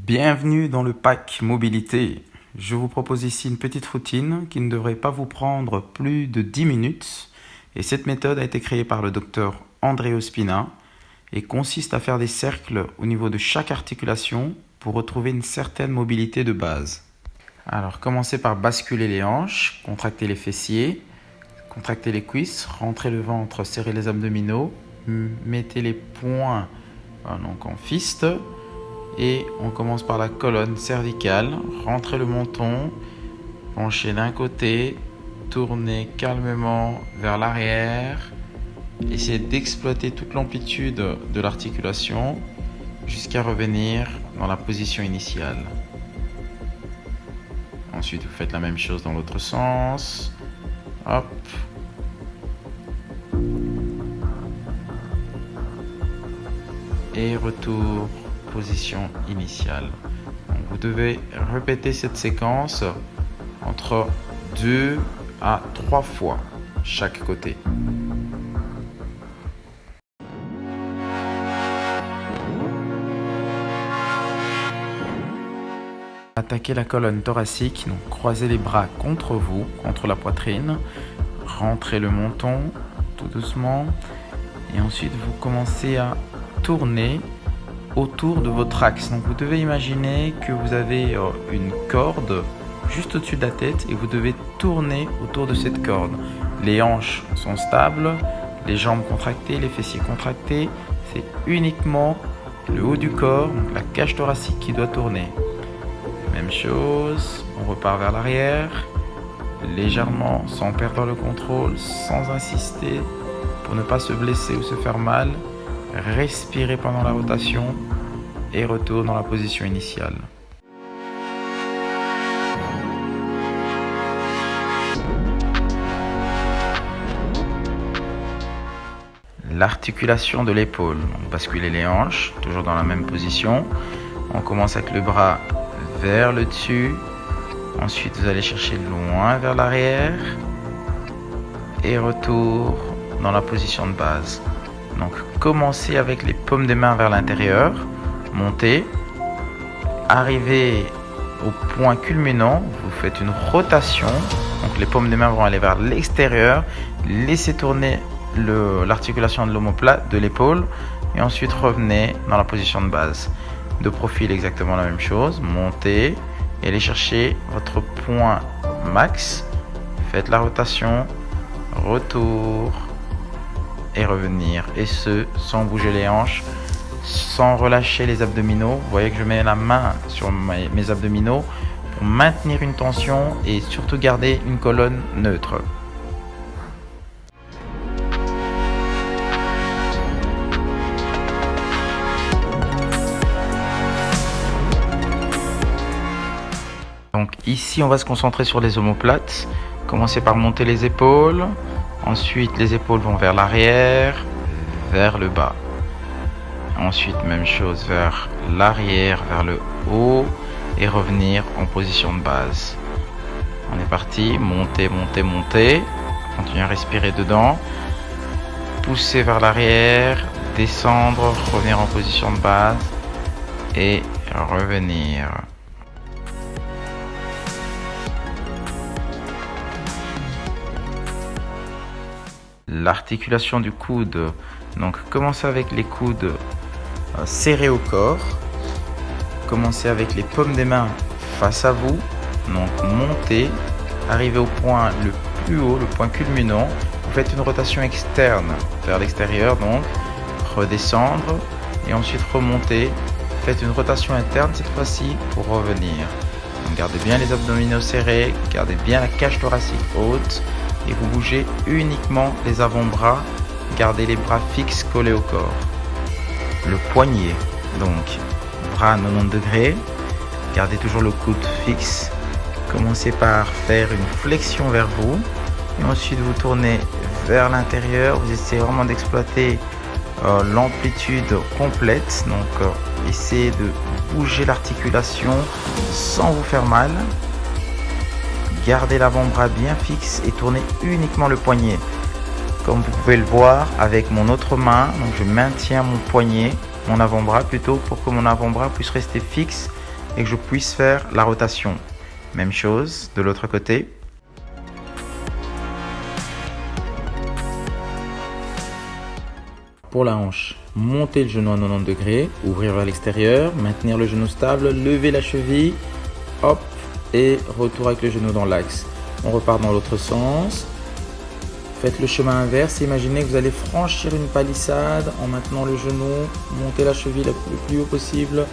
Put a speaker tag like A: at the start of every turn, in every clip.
A: Bienvenue dans le pack mobilité. Je vous propose ici une petite routine qui ne devrait pas vous prendre plus de 10 minutes. Et cette méthode a été créée par le docteur André Ospina et consiste à faire des cercles au niveau de chaque articulation pour retrouver une certaine mobilité de base. Alors, commencez par basculer les hanches, contracter les fessiers, contracter les cuisses, rentrer le ventre, serrer les abdominaux, mettez les poings donc en fist. Et on commence par la colonne cervicale, rentrez le menton, penchez d'un côté, tournez calmement vers l'arrière, essayez d'exploiter toute l'amplitude de l'articulation jusqu'à revenir dans la position initiale. Ensuite, vous faites la même chose dans l'autre sens. Hop. Et retour. Position initiale. Donc vous devez répéter cette séquence entre 2 à 3 fois chaque côté. Attaquez la colonne thoracique, donc croisez les bras contre vous, contre la poitrine, rentrez le menton tout doucement et ensuite vous commencez à tourner autour de votre axe. Donc vous devez imaginer que vous avez une corde juste au-dessus de la tête et vous devez tourner autour de cette corde. Les hanches sont stables, les jambes contractées, les fessiers contractés. C'est uniquement le haut du corps, donc la cage thoracique qui doit tourner. Même chose, on repart vers l'arrière, légèrement, sans perdre le contrôle, sans insister, pour ne pas se blesser ou se faire mal. Respirez pendant la rotation et retour dans la position initiale. L'articulation de l'épaule. Basculez les hanches, toujours dans la même position. On commence avec le bras vers le dessus. Ensuite, vous allez chercher loin vers l'arrière. Et retour dans la position de base. Donc, commencez avec les paumes des mains vers l'intérieur, montez, arrivez au point culminant, vous faites une rotation, donc les paumes des mains vont aller vers l'extérieur, laissez tourner l'articulation de l'omoplate, de l'épaule, et ensuite revenez dans la position de base. De profil, exactement la même chose, montez, et allez chercher votre point max, faites la rotation, retour, et revenir, et ce sans bouger les hanches, sans relâcher les abdominaux. Vous voyez que je mets la main sur mes abdominaux pour maintenir une tension et surtout garder une colonne neutre. Donc ici on va se concentrer sur les omoplates. Commencez par monter les épaules. Ensuite, les épaules vont vers l'arrière, vers le bas. Ensuite, même chose vers l'arrière, vers le haut et revenir en position de base. On est parti, monter, monter, monter. Continuez à respirer dedans. Pousser vers l'arrière, descendre, revenir en position de base et revenir. L'articulation du coude, donc commencez avec les coudes serrés au corps, commencez avec les paumes des mains face à vous, donc montez, arrivez au point le plus haut, le point culminant, vous faites une rotation externe vers l'extérieur, donc redescendre et ensuite remonter, faites une rotation interne cette fois-ci pour revenir. Donc, gardez bien les abdominaux serrés, gardez bien la cage thoracique haute. Et vous bougez uniquement les avant-bras, gardez les bras fixes collés au corps. Le poignet, donc bras à 90 degrés, gardez toujours le coude fixe. Commencez par faire une flexion vers vous et ensuite vous tournez vers l'intérieur. Vous essayez vraiment d'exploiter l'amplitude complète, donc essayez de bouger l'articulation sans vous faire mal. Gardez l'avant-bras bien fixe et tournez uniquement le poignet. Comme vous pouvez le voir avec mon autre main, donc je maintiens mon poignet, mon avant-bras plutôt, pour que mon avant-bras puisse rester fixe et que je puisse faire la rotation. Même chose de l'autre côté. Pour la hanche, monter le genou à 90 degrés, ouvrir vers l'extérieur, maintenir le genou stable, lever la cheville, hop, et retour avec le genou dans l'axe. On repart dans l'autre sens. Faites le chemin inverse. Imaginez que vous allez franchir une palissade en maintenant le genou, monter la cheville le plus haut possible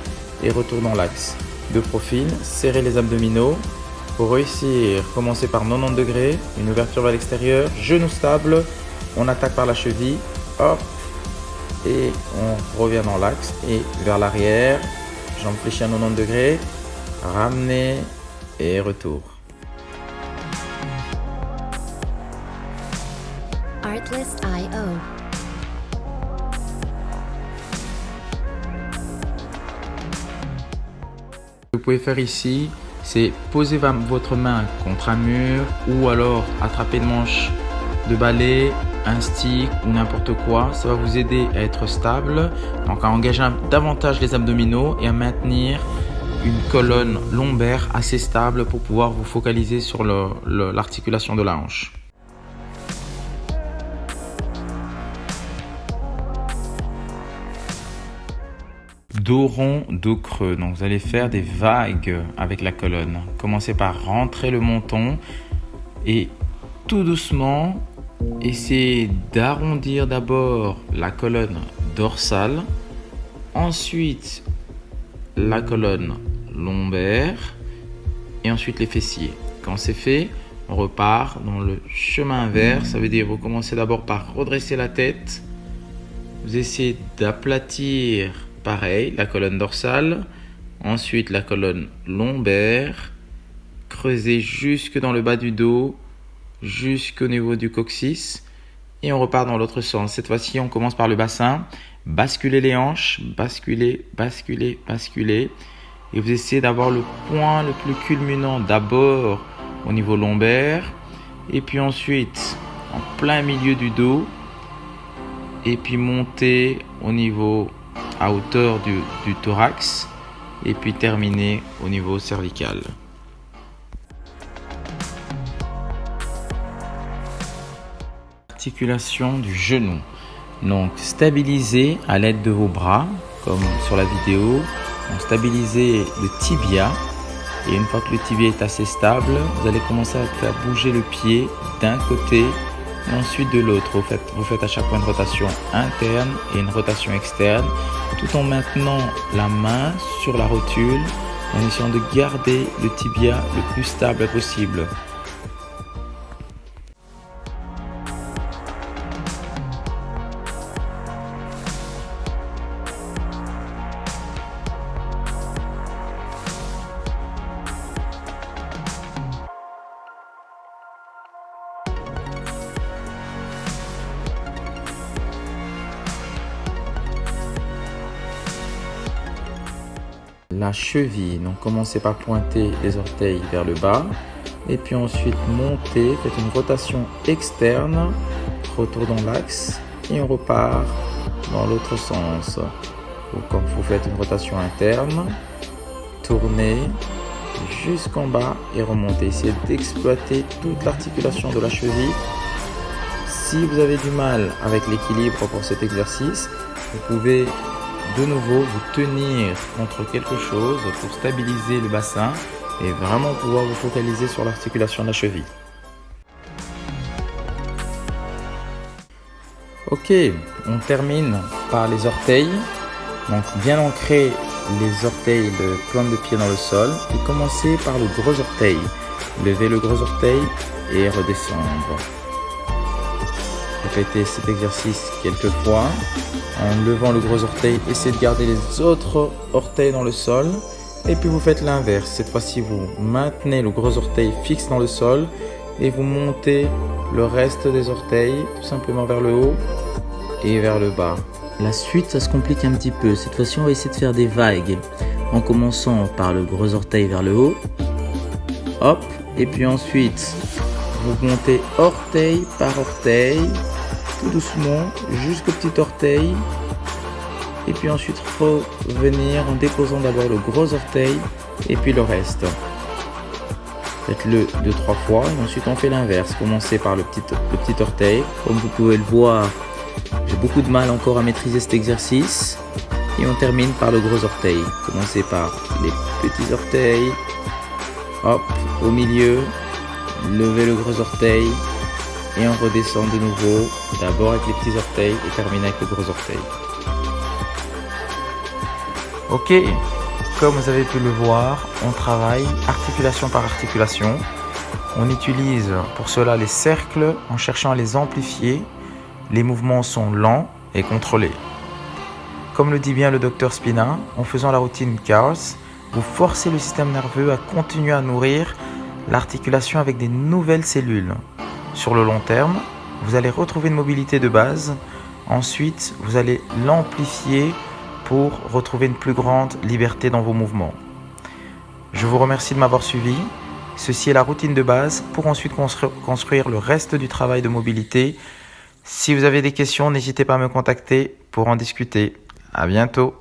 A: et retour dans l'axe. De profil, serrez les abdominaux. Pour réussir, commencez par 90 degrés, une ouverture vers l'extérieur, genou stable, on attaque par la cheville, hop, et on revient dans l'axe et vers l'arrière, jambes fléchies à 90 degrés, ramenez et retour.
B: Artlist.io.
A: Ce que vous pouvez faire ici, c'est poser votre main contre un mur ou alors attraper le manche de balai, un stick ou n'importe quoi. Ça va vous aider à être stable, donc à engager davantage les abdominaux et à maintenir une colonne lombaire assez stable pour pouvoir vous focaliser sur l'articulation de la hanche. Dos rond, dos creux. Donc vous allez faire des vagues avec la colonne. Commencez par rentrer le menton et tout doucement, essayez d'arrondir d'abord la colonne dorsale, ensuite la colonne lombaire et ensuite les fessiers. Quand c'est fait, on repart dans le chemin inverse. Ça veut dire vous commencez d'abord par redresser la tête. Vous essayez d'aplatir pareil, la colonne dorsale, ensuite la colonne lombaire, creusez jusque dans le bas du dos, jusqu'au niveau du coccyx et on repart dans l'autre sens. Cette fois-ci, on commence par le bassin, basculez les hanches, basculez, basculez, basculez et vous essayez d'avoir le point le plus culminant d'abord au niveau lombaire et puis ensuite en plein milieu du dos et puis monter au niveau à hauteur du thorax et puis terminer au niveau cervical. Articulation du genou. Donc stabilisez à l'aide de vos bras comme sur la vidéo. Donc stabilisez le tibia et une fois que le tibia est assez stable, vous allez commencer à faire bouger le pied d'un côté et ensuite de l'autre. Vous faites à chaque fois une rotation interne et une rotation externe tout en maintenant la main sur la rotule en essayant de garder le tibia le plus stable possible. La cheville, donc commencez par pointer les orteils vers le bas et puis ensuite montez, faites une rotation externe, retour dans l'axe et on repart dans l'autre sens. Donc, quand vous faites une rotation interne, tournez jusqu'en bas et remontez. Essayez d'exploiter toute l'articulation de la cheville. Si vous avez du mal avec l'équilibre pour cet exercice, vous pouvez de nouveau vous tenir contre quelque chose pour stabiliser le bassin et vraiment pouvoir vous focaliser sur l'articulation de la cheville. Ok, on termine par les orteils. Donc bien ancrer les orteils de pointe de pied dans le sol et commencer par le gros orteil. Levez le gros orteil et redescendre. Répétez cet exercice quelques fois. En levant le gros orteil, essayez de garder les autres orteils dans le sol. Et puis vous faites l'inverse. Cette fois-ci, vous maintenez le gros orteil fixe dans le sol et vous montez le reste des orteils tout simplement vers le haut et vers le bas. La suite, ça se complique un petit peu. Cette fois-ci, on va essayer de faire des vagues en commençant par le gros orteil vers le haut. Hop. Et puis ensuite, vous montez orteil par orteil, tout doucement, jusqu'au petit orteil. et puis ensuite revenir en déposant d'abord le gros orteil et puis le reste. Faites-le 2-3 fois et ensuite on fait l'inverse. Commencez par le petit orteil. Comme vous pouvez le voir, j'ai beaucoup de mal encore à maîtriser cet exercice. Et on termine par le gros orteil. Commencez par les petits orteils. Hop, au milieu. Levez le gros orteil. Et on redescend de nouveau. D'abord avec les petits orteils et terminer avec le gros orteil. Ok, comme vous avez pu le voir, on travaille articulation par articulation. On utilise pour cela les cercles en cherchant à les amplifier. Les mouvements sont lents et contrôlés. Comme le dit bien le docteur Spina, en faisant la routine CARS, vous forcez le système nerveux à continuer à nourrir l'articulation avec des nouvelles cellules. Sur le long terme, vous allez retrouver une mobilité de base. Ensuite, vous allez l'amplifier pour retrouver une plus grande liberté dans vos mouvements. Je vous remercie de m'avoir suivi. Ceci est la routine de base pour ensuite construire le reste du travail de mobilité. Si vous avez des questions, n'hésitez pas à me contacter pour en discuter. À bientôt.